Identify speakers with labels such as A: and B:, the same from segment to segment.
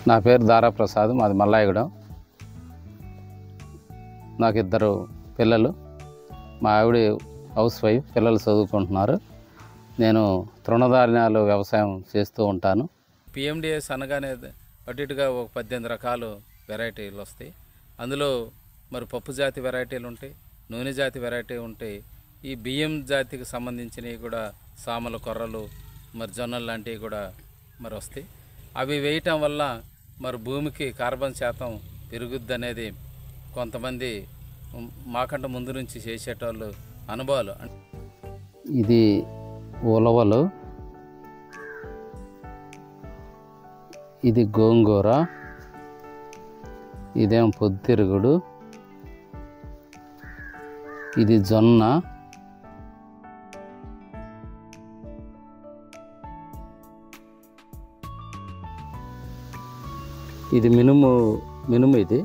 A: నా పేరు దారా ప్రసాద్, మాది మల్లాయగూడెం. నాకు 2 పిల్లలు. మా ఆవిడ హౌస్ వైఫ్, పిల్లలు చదువుకుంటున్నారు. నేను తృణధాన్యాలు వ్యవసాయం చేస్తూ ఉంటాను.
B: పిఎండిఎస్ అనగానే అటు ఇటుగా ఒక 18 రకాలు వెరైటీలు వస్తాయి. అందులో మరి పప్పు జాతి వెరైటీలు ఉంటాయి, నూనె జాతి వెరైటీ ఉంటాయి. ఈ బియ్యం జాతికి సంబంధించినవి కూడా సామలు, కొర్రలు, మరి జొన్నలు లాంటివి కూడా మరి వస్తాయి. అవి వేయటం వల్ల మరి భూమికి కార్బన్ శాతం పెరుగుద్ది అనేది కొంతమంది మాకంటే ముందు నుంచి చేసేటోళ్ళు అనుభవాలు.
A: ఇది ఉలవలు, ఇది గోంగూర, ఇదేం పొద్దుతిరుగుడు, ఇది జొన్న, ఇది మినుము. ఇది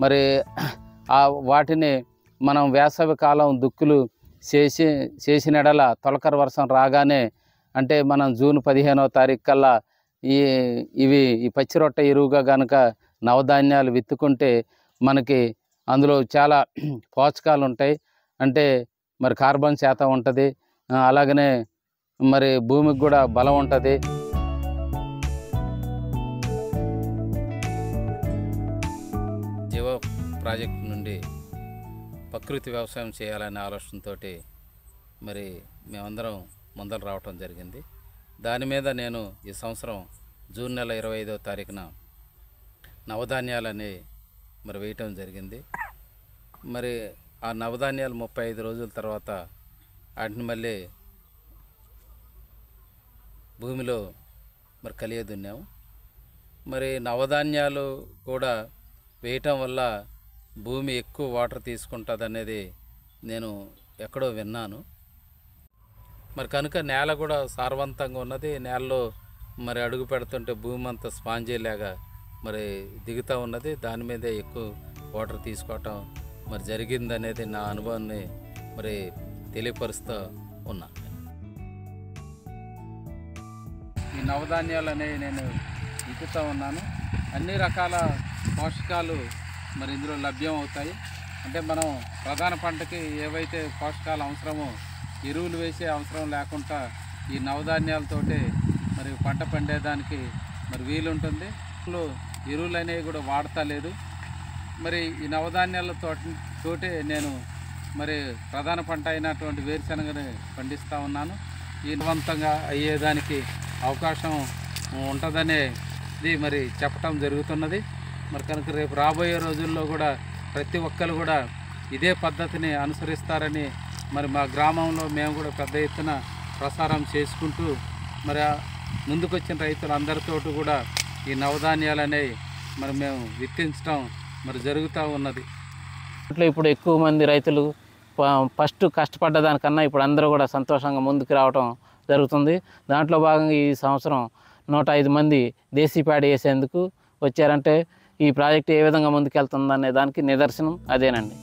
A: మరి వాటిని మనం వేసవి కాలం దుక్కులు చేసిన ఎడల తొలకరి వర్షం రాగానే, అంటే మనం జూన్ 15వ తారీఖు కల్లా ఈ పచ్చి రొట్టె ఎరువుగా కనుక నవధాన్యాలు విత్తుకుంటే మనకి అందులో చాలా పోషకాలు ఉంటాయి. అంటే మరి కార్బన్ శాతం ఉంటుంది, అలాగనే మరి భూమికి కూడా బలం ఉంటుంది.
B: జీవ ప్రాజెక్ట్ నుండి ప్రకృతి వ్యవసాయం చేయాలనే ఆలోచనతో మరి మేమందరం ముందర రావటం జరిగింది. దాని మీద నేను ఈ సంవత్సరం జూన్ నెల 25వ తారీఖున నవధాన్యాలని మరి వేయటం జరిగింది. మరి ఆ నవధాన్యాలు 35 రోజుల తర్వాత వాటిని మళ్ళీ భూమిలో మరి కలియ దున్నాము. మరి నవధాన్యాలు కూడా వేయటం వల్ల భూమి ఎక్కువ వాటర్ తీసుకుంటుంది అనేది నేను ఎక్కడో విన్నాను. మరి కనుక నేల కూడా సారవంతంగా ఉన్నది. నేలలో మరి అడుగు పెడుతుంటే భూమి అంతా స్పాంజీలాగా మరి దిగుతూ ఉన్నది. దాని మీదే ఎక్కువ వాటర్ తీసుకోవటం మరి జరిగిందనేది నా అనుభవాన్ని మరి తెలియపరుస్తూ ఉన్నా. ఈ నవధాన్యాలు అనేవి నేను విత్తుతూ ఉన్నాను. అన్ని రకాల పోషకాలు మరి ఇందులో లభ్యం అవుతాయి. అంటే మనం ప్రధాన పంటకి ఏవైతే పోషకాలు అవసరమో ఎరువులు వేసే అవసరం లేకుండా ఈ నవధాన్యాలతోటే మరి పంట పండేదానికి మరి వీలుంటుంది. ఎరువులు అనేవి కూడా వాడతలేదు. మరి ఈ నవధాన్యాలతోటే నేను మరి ప్రధాన పంట అయినటువంటి వేరుశనగని పండిస్తూ ఉన్నాను. ఈ నివంతంగా అయ్యేదానికి అవకాశం ఉంటుందనేది మరి చెప్పటం జరుగుతున్నది. మరి కనుక రేపు రాబోయే రోజుల్లో కూడా ప్రతి ఒక్కరు కూడా ఇదే పద్ధతిని అనుసరిస్తారని మరి మా గ్రామంలో మేము కూడా పెద్ద ఎత్తున ప్రసారం చేసుకుంటూ మరి ముందుకొచ్చిన రైతులందరితో కూడా ఈ నవధాన్యాలు అనేవి మరి మేము విత్తించడం మరి జరుగుతూ ఉన్నది.
A: ఇప్పుడు ఎక్కువ మంది రైతులు ఫస్ట్ కష్టపడ్డ దానికన్నా ఇప్పుడు అందరూ కూడా సంతోషంగా ముందుకు రావడం జరుగుతుంది. దాంట్లో భాగంగా ఈ సంవత్సరం 105 మంది దేశీ ప్యాడ్ వేసేందుకు వచ్చారంటే ఈ ప్రాజెక్టు ఏ విధంగా ముందుకెళ్తుందనే దానికి నిదర్శనం అదేనండి.